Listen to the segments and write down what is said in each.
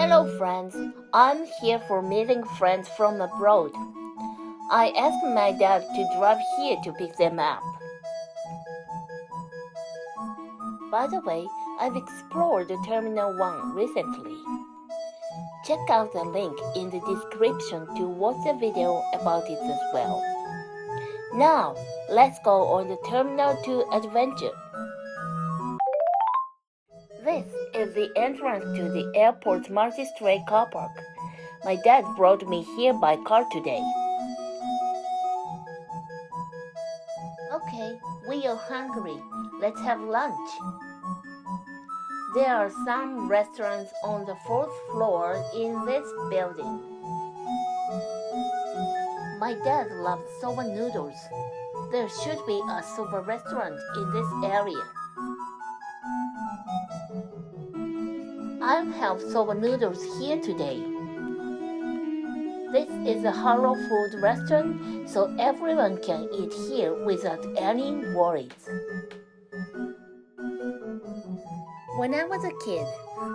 Hello friends, I'm here for meeting friends from abroad. I asked my dad to drive here to pick them up. By the way, I've explored Terminal 1 recently. Check out the link in the description to watch a video about it as well. Now, let's go on the Terminal 2 adventure. This is the entrance to the airport's multi-storey car park. My dad brought me here by car today. Okay, we are hungry. Let's have lunch. There are some restaurants on the fourth floor in this building. My dad loves soba noodles. There should be a soba restaurant in this area. I'll have soba noodles here today. This is a halal food restaurant, so everyone can eat here without any worries. When I was a kid,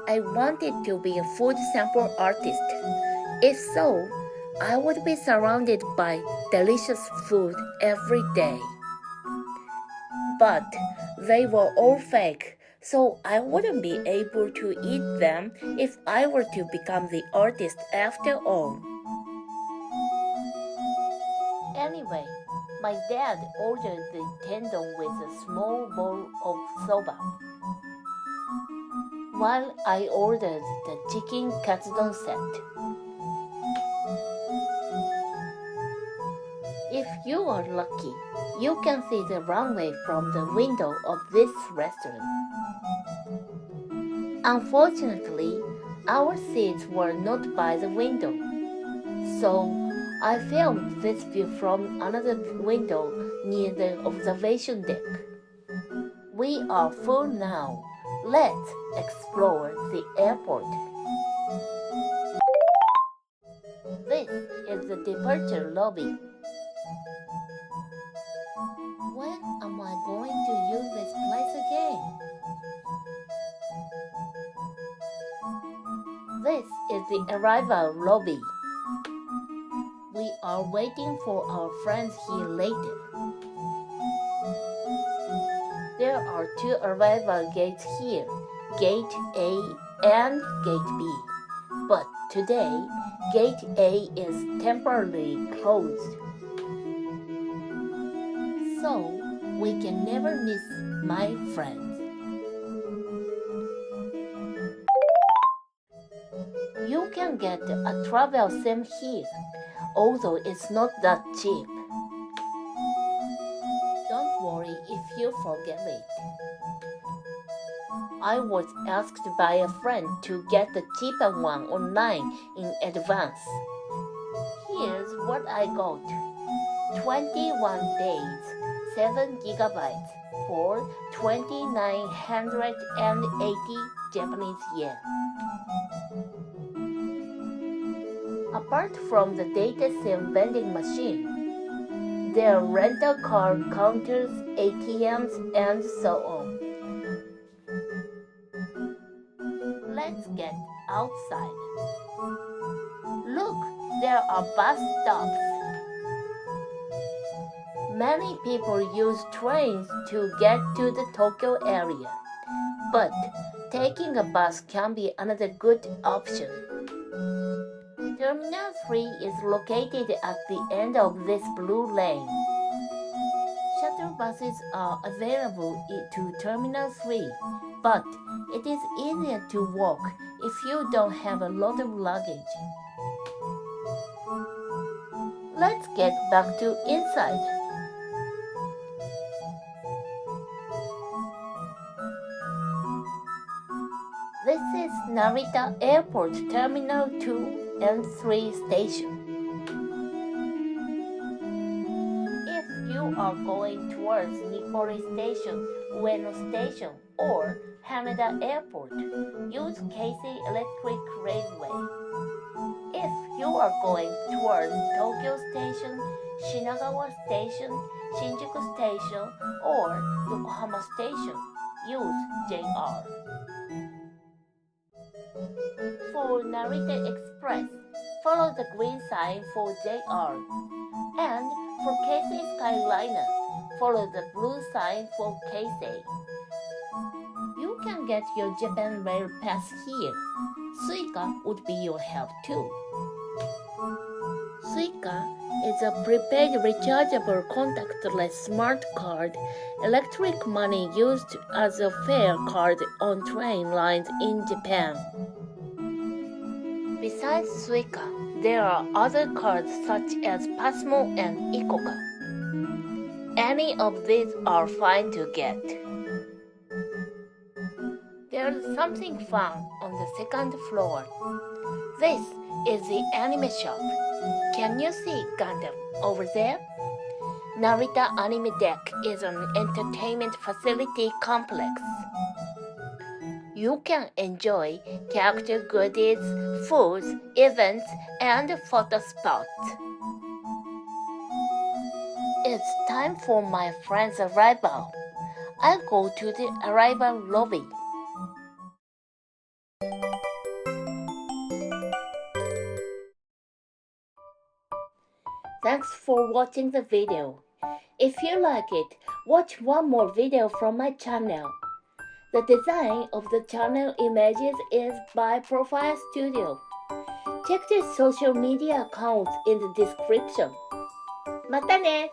I wanted to be a food sample artist. If so, I would be surrounded by delicious food every day. But they were all fake, so I wouldn't be able to eat them if I were to become the artist after all. Anyway, my dad ordered the tendon with a small bowl of soba, while I ordered the chicken katsudon set. If you are lucky, you can see the runway from the window of this restaurant. Unfortunately, our seats were not by the window, so I filmed this view from another window near the observation deck. We are full now. Let's explore the airport. This is the departure lobby. When am I going to use this place again? This is the arrival lobby. We are waiting for our friends here later. There are two arrival gates here, Gate A and Gate B. But today, Gate A is temporarily closed. So, we can never miss my friends. You can get a travel sim here, although it's not that cheap. Don't worry if you forget it. I was asked by a friend to get the cheaper one online in advance. Here's what I got. 21 days, 7 gigabytes for 2,980 Japanese yen. Apart from the data sim vending machine, there are rental car counters, ATMs, and so on. Let's get outside. Look, there are bus stops. Many people use trains to get to the Tokyo area, but taking a bus can be another good option. Terminal 3 is located at the end of this blue lane. Shuttle buses are available to Terminal 3, but it is easier to walk if you don't have a lot of luggage. Let's get back to inside. This is Narita Airport Terminal 2 and 3 station. If you are going towards Nippori Station, Ueno Station, or Haneda Airport, use Keisei Electric Railway. If you are going towards Tokyo Station, Shinagawa Station, Shinjuku Station, or Yokohama Station, use JR. For for Narita Express, follow the green sign for JR. And for Keisei Skyliner, follow the blue sign for Keisei. You can get your Japan Rail Pass here. Suica would be your help too. Suica is a prepaid rechargeable contactless smart card, electric money used as a fare card on train lines in Japan. Besides Suica, there are other cards such as Pasmo and Ikoka. Any of these are fine to get. There's something fun on the second floor. This is the anime shop. Can you see Gundam over there? Narita Anime Deck is an entertainment facility complex. You can enjoy character goodies, foods, events, and photo spots. It's time for my friend's arrival. I'll go to the arrival lobby. Thanks for watching the video. If you like it, watch one more video from my channel. The design of the channel images is by Profile Studio. Check the social media accounts in the description. またね!